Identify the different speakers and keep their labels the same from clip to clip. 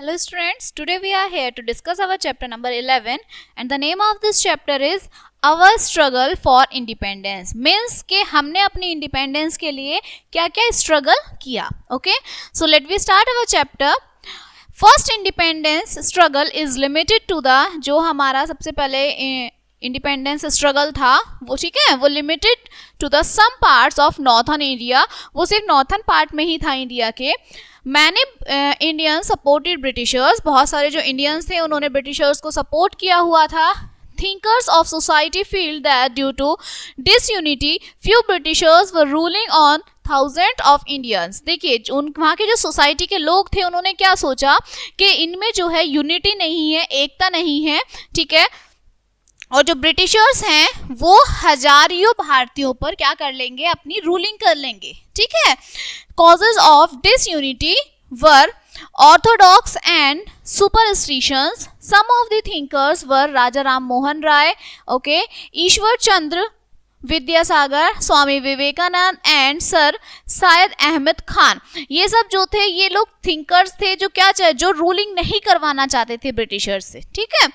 Speaker 1: Hello students, today we are here to discuss our chapter number 11 and the name of this chapter is Our Struggle for Independence. Means कि हमने अपनी independence के लिए क्या क्या struggle किया. Okay, so let me start our chapter. First independence struggle is limited to the जो हमारा सबसे पहले इंडिपेंडेंस स्ट्रगल था वो ठीक है वो limited to the some parts of northern India. वो सिर्फ नॉर्थन पार्ट में ही था इंडिया के. मैंने इंडियंस सपोर्टेड ब्रिटिशर्स, बहुत सारे जो इंडियंस थे उन्होंने ब्रिटिशर्स को सपोर्ट किया हुआ था. Thinkers of society feel that due to disunity few Britishers were ruling on thousand of Indians. देखिए वहाँ के जो सोसाइटी के लोग थे उन्होंने क्या सोचा कि इनमें जो है यूनिटी नहीं है, एकता नहीं है, ठीक है, और जो ब्रिटिशर्स हैं वो हजारियों भारतीयों पर क्या कर लेंगे, अपनी रूलिंग कर लेंगे. ठीक है. Causes of disunity were orthodox and superstitions. Some of the thinkers were Raja Ram Mohan Roy, okay, Ishwar Chandra Vidyasagar, Swami Vivekananda and sir Syed Ahmed Khan. ये सब जो थे ये लोग थिंकर्स थे जो क्या चाहे, जो रूलिंग नहीं करवाना चाहते थे ब्रिटिशर्स से. ठीक है.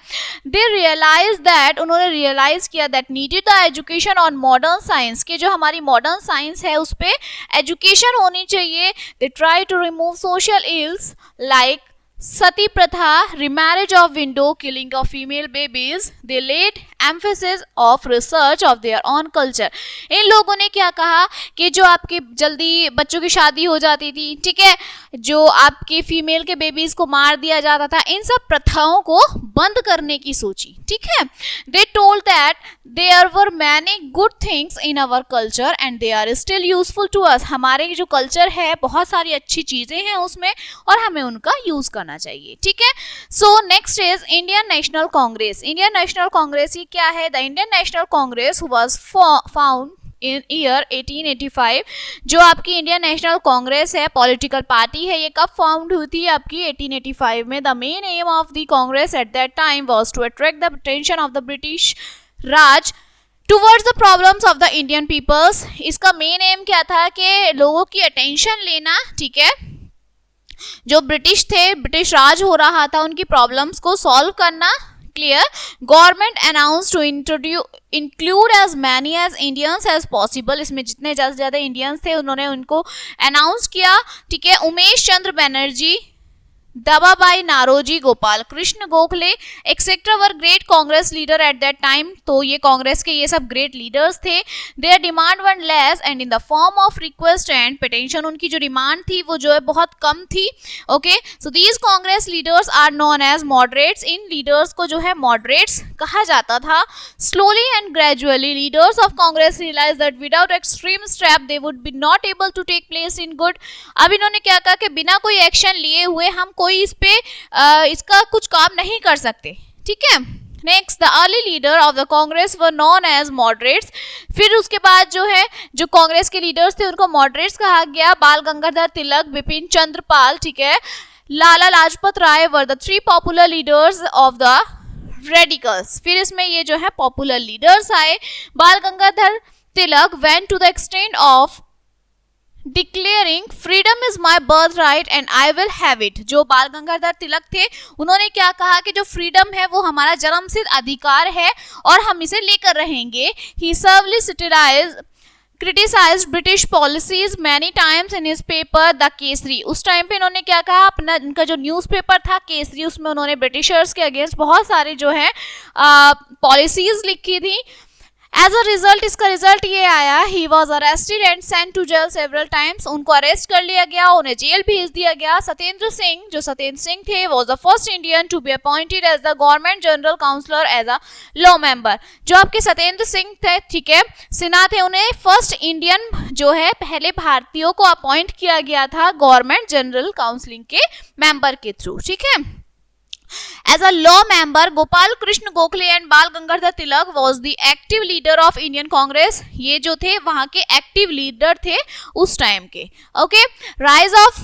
Speaker 1: दे रियलाइज दैट, उन्होंने रियलाइज किया that needed the education on modern science, के जो हमारी मॉडर्न साइंस है उस पर एजुकेशन होनी चाहिए. They try to remove social ills like sati pratha, remarriage of widow, killing of female babies. They laid emphasis of research of their own culture. इन लोगों ने क्या कहा कि जो आपकी जल्दी बच्चों की शादी हो जाती थी, ठीक है, जो आपकी फीमेल के बेबीज को मार दिया जाता था, इन सब प्रथाओं को बंद करने की सोची. ठीक है. They told that there were many good things in our culture and they are still useful to us. हमारे जो कल्चर है बहुत सारी अच्छी चीजें हैं उसमें और हमें उनका यूज करना चाहिए. ठीक है. So next is Indian national Congress. Indian national Congress ये क्या है? The Indian national Congress was found in year 1885. जो आपकी इंडियन नेशनल कांग्रेस है, पॉलिटिकल पार्टी है, ये कब फाउंड हुई थी आपकी? 1885 में. The main aim of the Congress at that time was to attract the attention of the British Raj towards the problems of the Indian peoples. इसका मेन एम क्या था कि लोगों की अटेंशन लेना. ठीक है. जो ब्रिटिश थे, ब्रिटिश राज हो रहा था, उनकी प्रॉब्लम्स को सॉल्व करना. Clear. Government announce to include as many as Indians as possible. इसमें जितने ज़्यादा इंडियंस थे उन्होंने उनको अनाउंस किया. ठीक है. Umesh Chandra Banerjee, Dadabhai Naoroji, Gopal Krishna Gokhale etcetera were great Congress leader at that time. तो ये कांग्रेस के ये सब ग्रेट लीडर्स थे. Their demand one less and in the form of request and petition. उनकी जो डिमांड थी वो जो है बहुत कम थी. Okay. So these Congress leaders are known as moderates. इन लीडर्स को जो है मॉडरेट्स कहा जाता था. Slowly and gradually leaders of Congress realise that without extreme step they would be not able to take place in good. अब इन्होंने क्या कहा कि बिना कोई एक्शन लिए हुए हम कोई इस पे इसका कुछ काम नहीं कर सकते. ठीक है. Next, the early leader of the Congress were known as moderates. फिर उसके बाद जो है जो कांग्रेस के लीडर्स थे उनको मॉडरेट्स कहा गया. बाल गंगाधर तिलक, बिपिन चंद्र पाल, ठीक है, Lala Lajpat Rai were the three popular leaders of the radicals. फिर इसमें ये जो है पॉपुलर लीडर्स आए. Bal Gangadhar Tilak went to the extent of declaring freedom is my birth right and I will have it. जो बाल गंगाधर तिलक थे उन्होंने क्या कहा कि जो फ्रीडम है वो हमारा जन्मसिद्ध अधिकार है और हम इसे लेकर रहेंगे. He severely criticised British policies many times in his paper the Kesari. उस टाइम पे इन्होंने क्या कहा, अपना इनका जो न्यूज़पेपर था केसरी, उसमें उन्होंने ब्रिटिशर्स के अगेंस्ट बहुत सारे जो है पॉलिसीज लिखी थी. एज अ रिजल्ट, इसका रिजल्ट ये आया, he was arrested and sent to jail several times. उनको अरेस्ट कर लिया गया, उन्हें जेल भेज दिया गया. सत्येंद्र सिंह, जो सत्येंद्र सिंह थे, was the first Indian to be appointed as the government general counsellor as a law member. जो आपके सत्येंद्र सिंह थे, ठीक है, सिन्हा थे, उन्हें फर्स्ट इंडियन जो है पहले भारतीयों को अपॉइंट किया गया था गवर्नमेंट जनरल काउंसिलिंग के मेंबर के थ्रू. ठीक है. As a law member, Gopal Krishna Gokhale and Bal Gangadhar Tilak was the active leader of Indian Congress. ये जो थे वहाँ के एक्टिव लीडर थे उस टाइम के. ओके. Rise of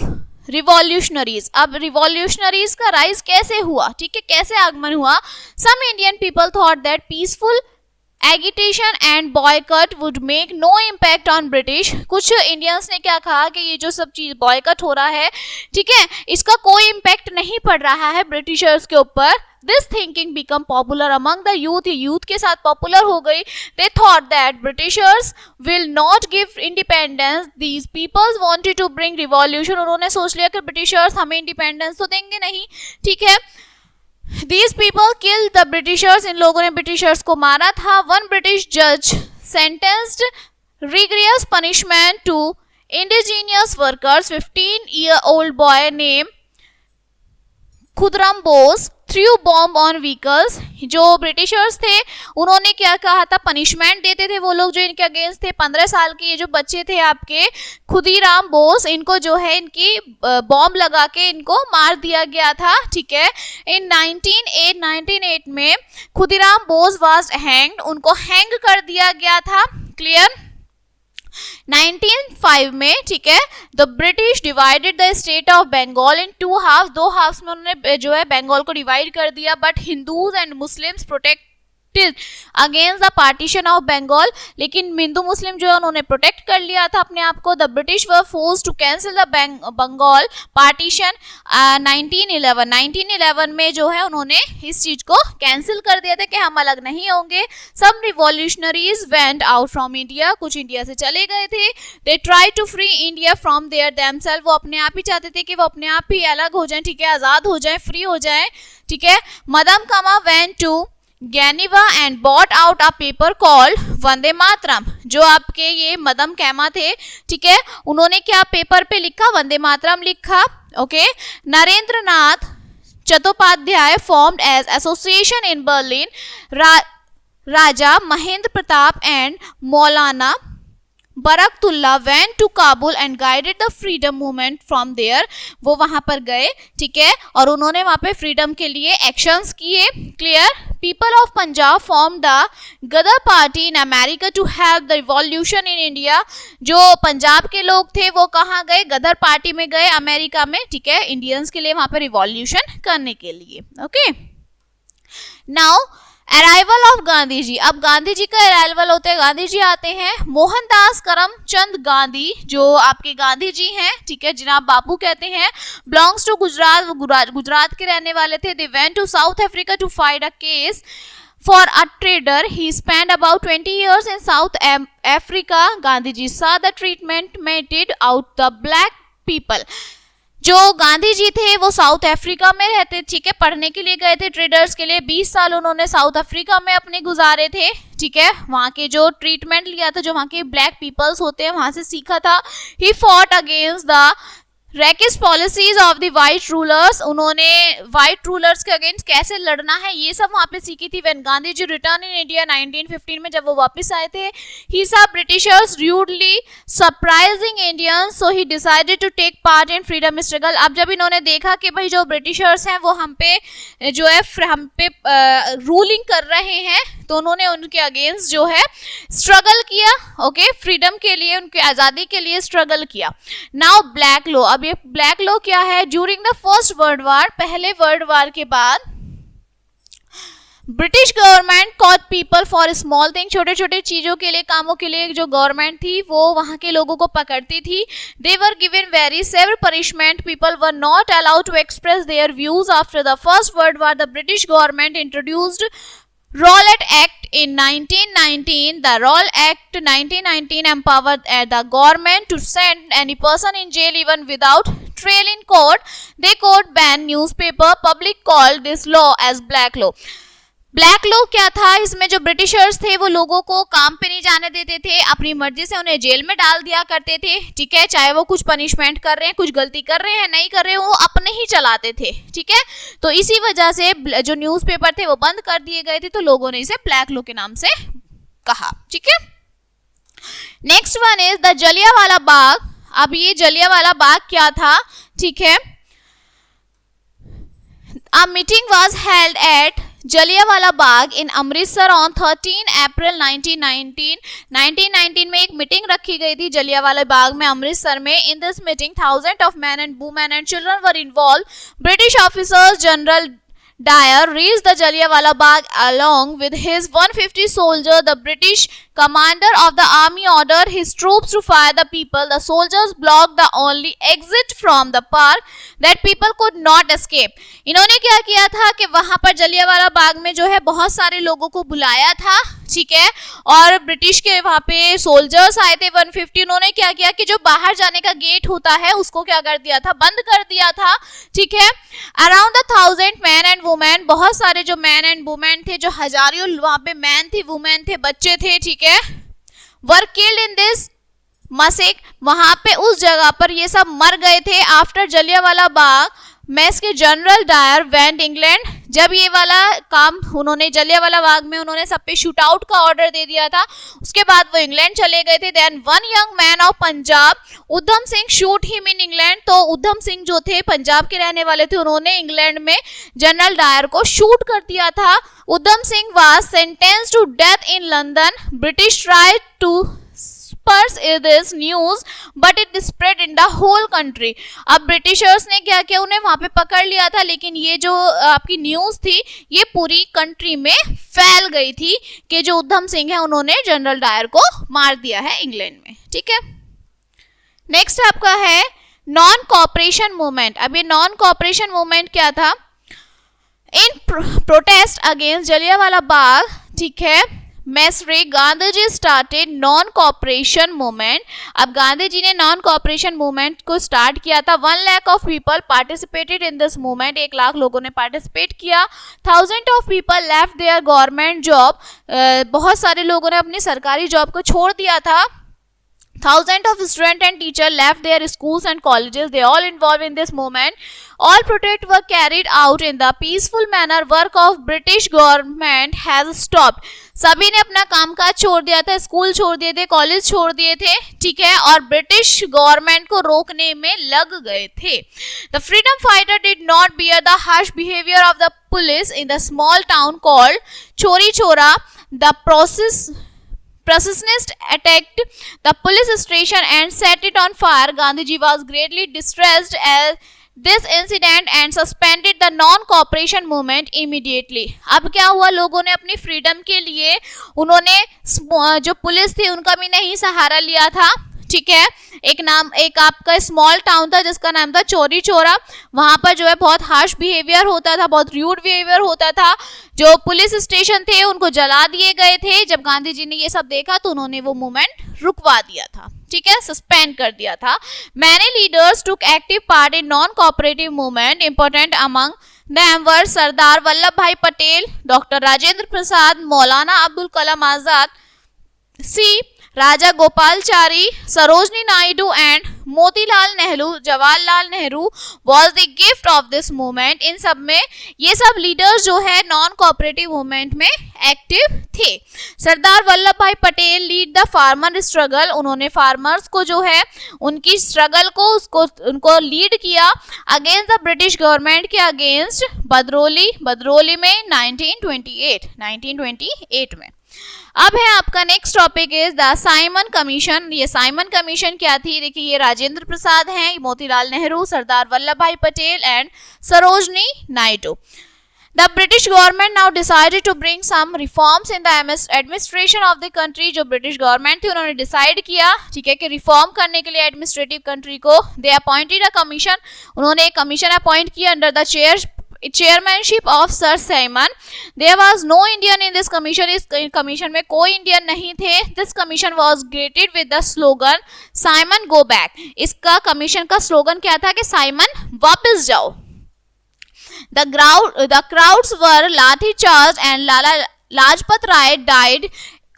Speaker 1: revolutionaries. अब रिवॉल्यूशनरीज का राइज कैसे हुआ? ठीक है, कैसे आगमन हुआ? Some Indian people thought that peaceful agitation and boycott would make no impact on British. कुछ इंडियंस ने क्या कहा कि ये जो सब चीज बॉयकट हो रहा है, ठीक है, इसका कोई इम्पैक्ट नहीं पड़ रहा है ब्रिटिशर्स के ऊपर। This thinking become popular among the youth, youth के साथ पॉपुलर हो गई। They thought that Britishers will not give independence, these peoples wanted to bring revolution. उन्होंने सोच लिया कि ब्रिटिशर्स हमें इंडिपेंडेंस तो देंगे नहीं, ठीक है। These people killed the Britishers, इन लोगों ने ब्रिटिशर्स को मारा था। One British judge sentenced rigorous punishment to indigenous workers. 15-year-old boy named Khudiram Bose threw bomb on vehicles. जो ब्रिटिशर्स थे उन्होंने क्या कहा था, पनिशमेंट देते थे वो लोग जो इनके अगेंस्ट थे। 15 साल के ये जो बच्चे थे आपके खुदीराम बोस, इनको जो है इनकी बॉम्ब लगा के इनको मार दिया गया था, ठीक है। इन 1908 में खुदीराम बोस वाज हैंग्ड, उनको हैंग कर दिया गया था, क्लियर। 1905 में, ठीक है, the British divided the state of Bengal in 2 half, 2 halves में उन्होंने जो है बंगाल को डिवाइड कर दिया। But Hindus and Muslims protected against the partition of Bengal, लेकिन हिंदू मुस्लिम जो है उन्होंने प्रोटेक्ट कर लिया था अपने आप को। The British were forced to cancel the Bengal partition 1911 में जो है उन्होंने इस चीज को कैंसिल कर दिया था कि हम अलग नहीं होंगे। Some revolutionaries went out from India, कुछ इंडिया से चले गए थे। They try to free India from there themself, वो अपने आप ही चाहते थे कि वो अपने आप ही अलग हो जाएं, ठीक है, आजाद हो जाएं, फ्री हो जाएं, ठीक है। Madam Cama went to Geneva and bought out a paper called Vande Mataram. जो आपके ये मदम कैमा थे, ठीक है, उन्होंने क्या पेपर पे लिखा, वंदे मातरम लिखा, okay. Narendra Nath Chattopadhyay formed as association in Berlin. Raja Mahendra Pratap and Maulana Barkatullah went to Kabul and guided the freedom movement from there. वो वहां पर गए, ठीक है, और उन्होंने वहां पे फ्रीडम के लिए एक्शंस किए, clear. People of Punjab form the Ghadar party in America to help the revolution in India. जो पंजाब के लोग थे वो कहाँ गए, गदर पार्टी में गए अमेरिका में, ठीक है, इंडियंस के लिए वहां पर रिवॉल्यूशन करने के लिए, okay. Now arrival of Gandhi ji. अब गांधी जी का अराइवल होता है, गांधी जी आते हैं। मोहनदास करमचंद गांधी जो आपके गांधी जी हैं, ठीक है, जिन्हें आप बापू कहते हैं, बिलोंग्स टू गुजरात, वो गुजरात के रहने वाले थे। They went to South Africa to fight a case for a trader. He spend about 20 years in South Africa. Gandhi ji saw the treatment meted out the black people. जो गांधी जी थे वो साउथ अफ्रीका में रहते, ठीक है, पढ़ने के लिए गए थे ट्रेडर्स के लिए। 20 साल उन्होंने साउथ अफ्रीका में अपने गुजारे थे, ठीक है, वहाँ के जो ट्रीटमेंट लिया था, जो वहाँ के ब्लैक पीपल्स होते हैं वहाँ से सीखा था। He fought against the racist policies of the white rulers. उन्होंने वाइट रूलर्स के अगेंस्ट कैसे लड़ना है ये सब वहाँ पे सीखी थी। When Gandhi ji return in India 1915 में जब वो वापस आए थे, he saw Britishers rudely surprising Indians, so he decided to take part in freedom struggle. अब जब इन्होंने देखा कि भाई जो ब्रिटिशर्स हैं वो हम पे जो है हम पे रूलिंग कर रहे हैं, तो उन्होंने उनके अगेंस्ट जो है स्ट्रगल किया, ओके, फ्रीडम के लिए, उनकी आज़ादी के लिए स्ट्रगल किया। Now black law. अब ये ब्लैक लॉ क्या है, during the first world war, पहले वर्ल्ड वार के बाद British government caught people for small thing, छोटे छोटे चीजों के लिए, कामों के लिए जो गवर्नमेंट थी वो वहां के लोगों को पकड़ती थी। They were given very severe punishment, people were not allowed to express their views. After the first world war the British government introduced Rowlatt Act in 1919. The Rowlatt Act 1919 empowered the government to send any person in jail even without trial in court. They could ban newspaper. Public called this law as Black Law. Black law क्या था, इसमें जो Britishers थे वो लोगों को काम पे नहीं जाने देते थे, अपनी मर्जी से उन्हें जेल में डाल दिया करते थे, ठीक है, चाहे वो कुछ पनिशमेंट कर रहे हैं, कुछ गलती कर रहे हैं, नहीं कर रहे हैं, वो अपने ही चलाते थे, ठीक है। तो इसी वजह से जो न्यूज़पेपर थे वो बंद कर दिए गए थे, तो लोगों ने इसे ब्लैक लॉ के नाम से कहा, ठीक है। Next one is the Jallianwala Bagh. अब ये जलियांवाला बाग क्या था, ठीक है। A meeting was held at Jallianwala Bagh in Amritsar on 13 अप्रैल 1919। 1919 में एक मीटिंग रखी गई थी जलियांवाला बाग में अमृतसर में। In this meeting thousand of man and women and children were involve. British officers general Dyer reached the Jallianwala Bagh along with his 150 soldiers. The British commander of the army ordered his troops to fire the people. The soldiers blocked the only exit from the park that people could not escape. इन्होंने क्या किया था कि वहां पर जलियांवाला बाग में जो है बहुत सारे लोगों को बुलाया था, ठीक है, और ब्रिटिश के वहां पे सोल्जर्स आए थे 150. उन्होंने क्या किया कि जो बाहर जाने का गेट होता है उसको क्या कर दिया था, बंद कर दिया था, ठीक है. अराउंड 1000 मैन एंड वुमेन, बहुत सारे जो मैन एंड वुमेन थे, जो हजारों वहां पे मैन थे, वुमेन थे, बच्चे थे, ठीक है, वर किल्ड इन दिस मसेक. वहां पे उस जगह पर ये सब मर गए थे. आफ्टर जलियांवाला बाग मेस के जनरल डायर वेंट इंग्लैंड. जब ये वाला काम उन्होंने जलियांवाला बाग में उन्होंने सब पे शूट आउट का ऑर्डर दे दिया था, उसके बाद वो इंग्लैंड चले गए थे. Then one young man of Punjab, Udham Singh, shoot him in England. तो उधम सिंह जो थे पंजाब के रहने वाले थे, उन्होंने इंग्लैंड में जनरल डायर को शूट कर दिया था. Udham Singh was sentenced to death in London. British tried to Purse this news but it spread in the whole country. अब ब्रिटिशर्स ने क्या किया, उन्हें वहां पे पकड़ लिया था, लेकिन ये जो आपकी न्यूज थी ये पूरी कंट्री में फैल गई थी कि जो उधम सिंह है उन्होंने जनरल डायर को मार दिया है इंग्लैंड में, ठीक है. नेक्स्ट आपका है नॉन कॉपरेशन मूवमेंट. अब ये नॉन कॉपरेशन मूवमेंट क्या था, इन प्रोटेस्ट अगेंस्ट जलियांवाला बाग, ठीक है, मैसरे Gandhi ji started non cooperation movement. अब गांधी जी ने नॉन कॉपरेशन मूवमेंट को स्टार्ट किया था. 1 lakh of people participated in this movement. 1 lakh लोगों ने पार्टिसिपेट किया. 1000 of people left there government job. बहुत सारे लोगों ने अपनी सरकारी जॉब को छोड़ दिया था. Thousands of students and teachers left their schools and colleges. They all involved in this movement. All protests were carried out in the peaceful manner. Work of British government has stopped. सभी ने अपना कामकाज छोड़ दिया था, school छोड़ दिए थे, कॉलेज छोड़ दिए थे, ठीक है, और ब्रिटिश गवर्नमेंट को रोकने में लग गए थे. The freedom fighter did not bear the harsh behavior of the police in the small town called Chori Chora. The processionists attacked the police station and set it on fire. Gandhiji was greatly distressed at this incident and suspended the non-cooperation movement immediately. अब क्या हुआ, लोगों ने अपनी freedom के लिए उन्होंने जो पुलिस थी उनका भी नहीं सहारा लिया था, ठीक है. एक आपका स्मॉल टाउन था जिसका नाम था चोरी चोरा. वहां पर जो है बहुत हार्श बिहेवियर होता था, बहुत रूड बिहेवियर होता था. जो पुलिस स्टेशन थे उनको जला दिए गए थे. जब गांधी जी ने ये सब देखा तो उन्होंने वो मूवमेंट रुकवा दिया था, ठीक है, सस्पेंड कर दिया था. Many leaders took active part in non cooperative movement. Important among them were Sardar Vallabhbhai Patel, doctor Rajendra Prasad, Maulana Abdul Kalam Azad, C Raja Gopalachari, Sarojini Naidu and Motilal Nehru. Jawaharlal Nehru was the gift of this movement. इन सब में ये सब लीडर्स जो है नॉन कोऑपरेटिव मूवमेंट में एक्टिव थे. Sardar Vallabhbhai Patel lead the farmer struggle. उन्होंने फार्मर्स को जो है उनकी स्ट्रगल को उनको लीड किया अगेंस्ट द ब्रिटिश गवर्नमेंट के अगेंस्ट बदरौली में 1928 में. अब है आपका next topic is the Simon commission. ये साइमन कमीशन क्या थी, देखिए ये राजेंद्र प्रसाद हैं, मोतीलाल नेहरू, सरदार Vallabhbhai Patel and Sarojini Naidu. The British government now decided to bring some reforms in the administration of the country. जो ब्रिटिश गवर्नमेंट थी उन्होंने डिसाइड किया, ठीक है, कि रिफॉर्म करने के लिए एडमिनिस्ट्रेटिव कंट्री को. दे अपॉइंटेड अ कमीशन. उन्होंने एक कमीशन अपॉइंट किया under the chairmanship of Sir Simon. There was no Indian in this commission. इस कमीशन में कोई इंडियन नहीं थे. This commission was created with the slogan Simon go back. इसका कमीशन का स्लोगन क्या था कि साइमन वापस जाओ. The crowds were लाठी charge and Lala Lajpat Rai died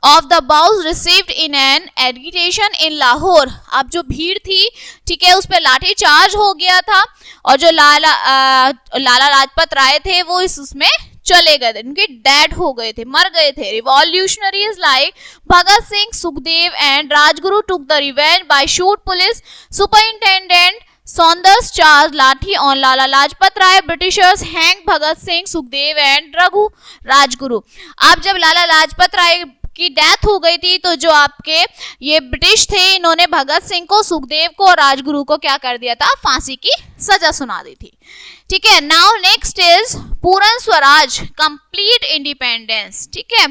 Speaker 1: of the bows received in an agitation in Lahore. अब जो भीड़ थी, ठीक है, उस पर लाठी चार्ज हो गया था और जो लाला लाजपत राय थे वो उसमें चले गए थे, उनके डेड हो गए थे, मर गए थे. Revolutionaries like Bhagat Singh, Sukhdev and Rajguru took the revenge by shoot police. Superintendent Saunders charged lathi on Lala Lajpat Rai. Britishers hanged Bhagat Singh, Sukhdev and Raghu Rajguru. अब जब लाला लाजपत राय की डेथ हो गई थी, तो जो आपके ये ब्रिटिश थे इन्होंने भगत सिंह को, सुखदेव को और राजगुरु को क्या कर दिया था, फांसी की सजा सुना दी थी। ठीक है, नाउ नेक्स्ट इज पूर्ण स्वराज, कंप्लीट इंडिपेंडेंस। ठीक है,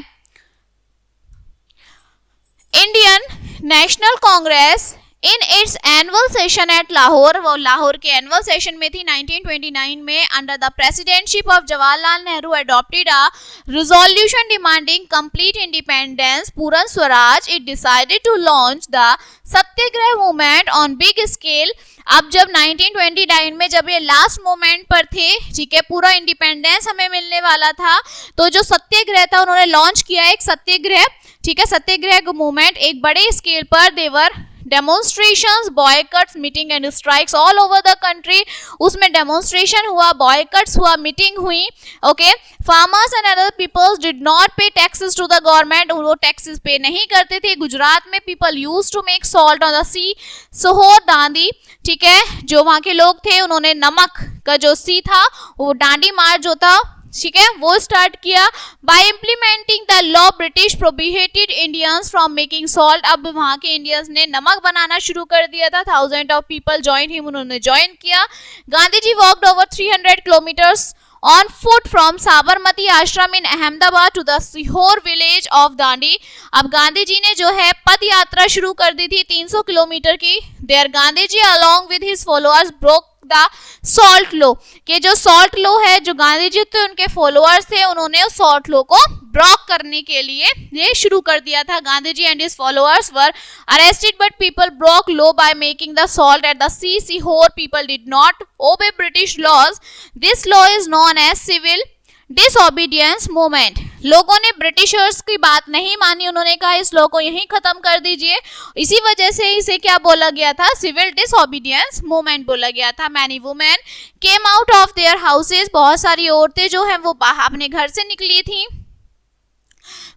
Speaker 1: Indian national Congress in its annual session at Lahore, वो लाहौर के एनुअल सेशन में थी 1929 में, under the presidentship of Jawaharlal Nehru adopted a resolution demanding complete independence, Purna Swaraj. It decided to launch the satyagraha movement on big scale. अब जब 1929 में जब ये लास्ट मोमेंट पर थे, ठीक है, पूरा इंडिपेंडेंस हमें मिलने वाला था, तो जो सत्याग्रह था उन्होंने लॉन्च किया एक सत्याग्रह। ठीक है, सत्याग्रह मूवमेंट एक बड़े स्केल पर, there were demonstrations, boycotts, meeting and strikes all over the country. उसमें डेमोन्स्ट्रेशन हुआ, बॉयकट्स हुआ, मीटिंग हुई। Okay, farmers and other peoples did not pay taxes to the government, वो टैक्सेस पे नहीं करते थे। गुजरात में people use to make salt on the seashore Dandi. ठीक है, जो वहाँ के लोग थे उन्होंने नमक का जो सी था वो डांडी मार जो था, ठीक है, वो स्टार्ट किया। Bye implementing the law British prohibited Indians from making salt, अब वहाँ के इंडियंस ने नमक बनाना शुरू कर दिया था। Thousand of people join him, उन्होंने ज्वाइन किया। Gandhi ji walked over 300 kilometres on foot from Sabarmati Ashram in Ahmedabad to the seashore village of Dandi. अब गांधी जी ने जो है पद यात्रा शुरू कर दी थी 300 किलोमीटर की। There Gandhi ji along with his followers broke the salt law, के जो सॉल्ट लो है, जो गांधी जी थे उनके फॉलोअर्स थे, उन्होंने उस सॉल्ट लो को ब्लॉक करने के लिए ये शुरू कर दिया था। Gandhi ji and his followers were arrested but people broke law by making the salt at the seashore people did not obey British laws. This law is known as civil disobedience movement. लोगों ने Britishers की बात नहीं मानी, उन्होंने कहा इस law को यहीं खत्म कर दीजिए, इसी वजह से इसे क्या बोला गया था, सिविल डिसओबीडियंस मूवमेंट बोला गया था। Many women came out of their houses, बहुत सारी औरतें जो हैं वो बाहर अपने घर से निकली थी।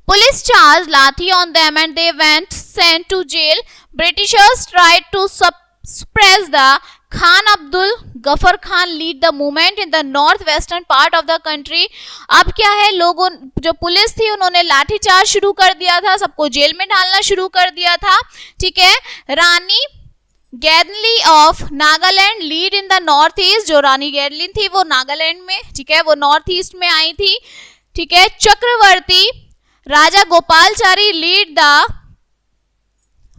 Speaker 1: Police charge lathi on them and they went sent to jail. Britishers tried to suppress the Khan Abdul Ghaffar Khan lead the movement in the northwestern part of the country। अब क्या है, लोगों जो पुलिस थी उन्होंने लाठीचार्ज शुरू कर दिया था, सबको जेल में डालना शुरू कर दिया था। ठीक है, Rani Gaidinliu of Nagaland lead in the north east, जो रानी गैदलिन थी वो नागालैंड में, ठीक है, वो नॉर्थ ईस्ट में आई थी। ठीक है, Chakravarti Raja Gopalachari lead the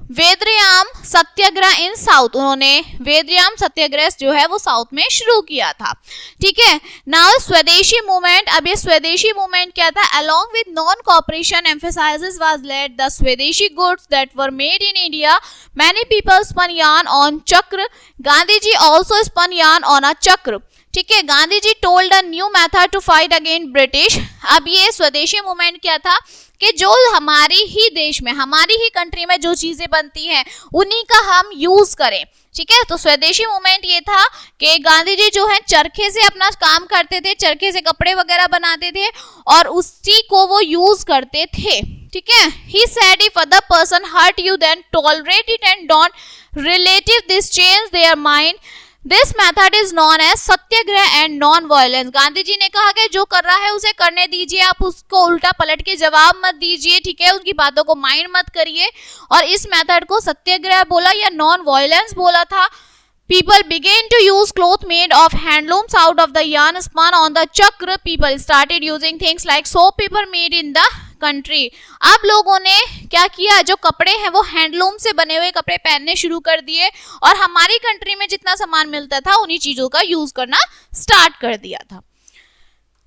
Speaker 1: Vedaranyam satyagraha in south, उन्होंने वेदरयाम सत्याग्रह जो है वो साउथ में शुरू किया था। ठीक है, नाउ स्वदेशी मूवमेंट। अब ये स्वदेशी मूवमेंट क्या था, along with non cooperation emphasises was laid the swadeshi goods that were made in India. Many people spun yarn on chakra, Gandhi ji also spun yarn on a chakra. ठीक है, Gandhi ji told a new method to fight against British. अब ये स्वदेशी movement क्या था कि जो हमारी ही देश में, हमारी ही कंट्री में जो चीजें बनती हैं उन्हीं का हम यूज करें। ठीक है, तो स्वदेशी मूवमेंट ये था कि गांधी जी जो है चरखे से अपना काम करते थे, चरखे से कपड़े वगैरह बनाते थे और उसी को वो यूज करते थे। ठीक है, he said if other person hurt you then tolerate it and don't relative this change their mind। This method is known as satyagraha and non violence. Gandhi ji ने कहा कि जो कर रहा है उसे करने दीजिए, आप उसको उल्टा पलट के जवाब मत दीजिए। ठीक है, उनकी बातों को माइंड मत करिए, और इस मेथड को सत्याग्रह बोला या नॉन वायलेंस बोला था। People began to use cloth made of handlooms out of the yarn spun on the chakra। People started using things like soap paper made in the country। अब लोगों ने क्या किया, जो कपड़े हैं वो हैंडलूम से बने हुए कपड़े पहनने शुरू कर दिए और हमारी कंट्री में जितना सामान मिलता था उन्हीं चीजों का यूज करना स्टार्ट कर दिया था।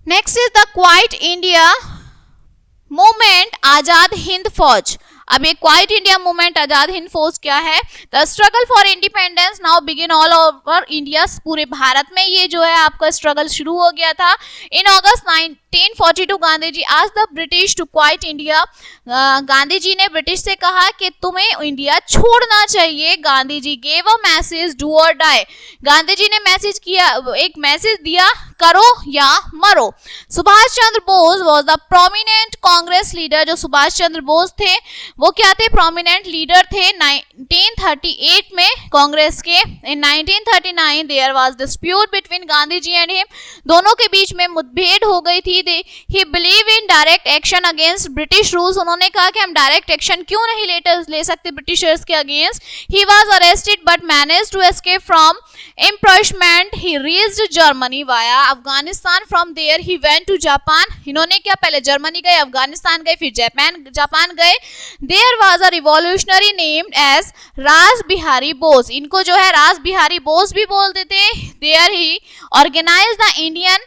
Speaker 1: Next is the quit India movement, Azad Hind Fauj. अब ये quit India movement, Azad Hind Fauj क्या है, the struggle for independence now begin all over India. पूरे भारत में ये जो है आपका स्ट्रगल शुरू हो गया था। इन अगस्त 1942 गांधी जी आज the British to quit India. Gandhi ji ने ब्रिटिश से कहा कि तुम्हें इंडिया छोड़ना चाहिए। Gandhi ji gave a message do और डाई। गांधी जी ने मैसेज किया, एक मैसेज दिया करो या मरो। Subhash Chandra Bose was the prominent Congress leader. जो सुभाष चंद्र बोस थे वो क्या थे, प्रोमिनेंट लीडर थे 1938 में कांग्रेस के। In 1939 there was dispute between Gandhi ji and him, दोनों के बीच में मुठभेड़ हो गई थी। He believe in direct action against British rules, उन्होंने कहा कि हम डायरेक्ट एक्शन क्यों नहीं ले सकते ब्रिटिशर्स के against. He was arrested but managed to escape from imprisonment. He reached Germany via Afghanistan, from there he went to Japan. इन्होंने क्या, पहले जर्मनी गए, अफगानिस्तान गए, फिर जापान गए। There was a revolutionary named as Ras Bihari Bose, इनको जो है रास बिहारी बोस भी बोलते थे। There he organise the Indian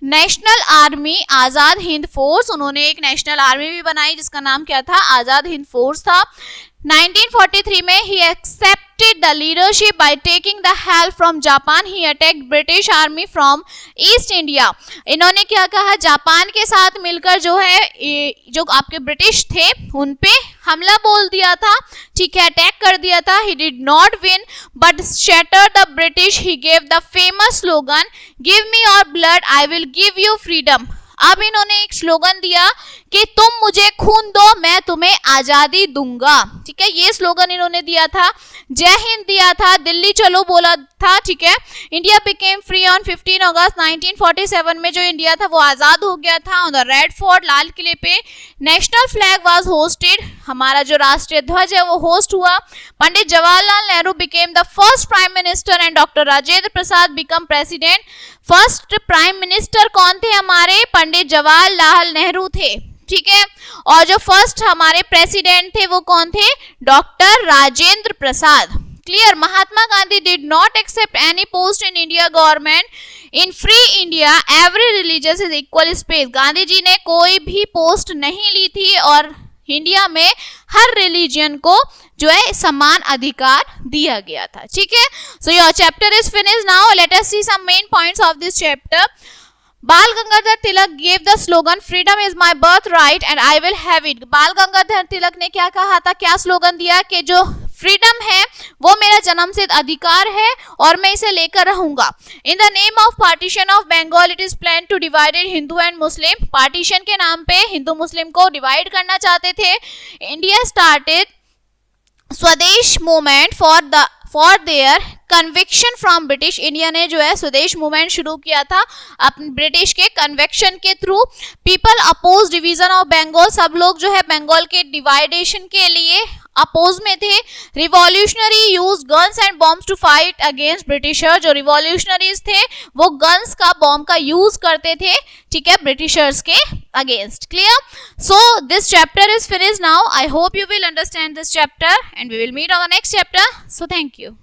Speaker 1: National Army Azad Hind force, उन्होंने एक नेशनल आर्मी भी बनाई जिसका नाम क्या था, आजाद हिंद फोर्स था। 1943 में ही accepted the leadership by taking the help from Japan. He attacked British army from East India. इन्होंने क्या कहा, जापान के साथ मिलकर जो है जो आपके ब्रिटिश थे उन पे हमला बोल दिया था, ठीक है, अटैक कर दिया था। He did not win but shattered the British. He gave the famous slogan, "Give me your blood, I will give you freedom." अब इन्होंने एक स्लोगन दिया कि तुम मुझे खून दो, मैं तुम्हें आजादी दूंगा, ठीक है, ये स्लोगन इन्होंने दिया था। जय हिंद दिया था, दिल्ली चलो बोला था, ठीक है। इंडिया बिकेम फ्री ऑन 15 अगस्त 1947 में जो इंडिया था वो आजाद हो गया था। ऑन द रेड फोर्ट, लाल किले पे नेशनल फ्लैग वाज होस्टेड, हमारा जो राष्ट्रीय ध्वज है वो होस्ट हुआ। Pandit Jawaharlal Nehru became the first prime minister and doctor Rajendra Prasad became president. First prime minister कौन थे हमारे, पंडित जवाहरलाल नेहरू थे, ठीक है। और जो फर्स्ट हमारे प्रेसिडेंट थे वो कौन थे, doctor Rajendra Prasad. Clear. Mahatma Gandhi did not accept any post in India government. In free India every religious is equal space, Gandhi ji ने कोई भी पोस्ट नहीं ली थी और इंडिया में हर रिलीजियन को जो है समान अधिकार दिया गया था, ठीक है। So your chapter is finished now, let us see some main points of this chapter. Bal Gangadhar Tilak gave the slogan freedom is my birthright and I will have it। बाल गंगाधर तिलक ने क्या कहा था, क्या स्लोगन दिया कि जो फ्रीडम है वो मेरा जन्मसिद्ध अधिकार है और मैं इसे लेकर रहूंगा। In the name of partition of Bengal it is plan to divided Hindu and Muslim, partition के नाम पे हिंदू मुस्लिम को डिवाइड करना चाहते थे। इंडिया स्टार्टेड स्वदेश movement for their conviction from British, India ने जो है स्वदेश मूवमेंट शुरू किया था अपने ब्रिटिश के कन्विक्शन के through. People oppose division of Bengal, सब लोग जो है बंगाल के डिवाइडेशन के लिए अपोज में थे। Revolutionary use guns and bombs to fight against Britisher, जो रिवॉल्यूशनरीज थे वो गन्स का बॉम्ब का यूज करते थे, ठीक है, ब्रिटिशर्स के against. Clear. So this chapter is finished now. I hope you will understand this chapter and we will meet on the next chapter. So thank you.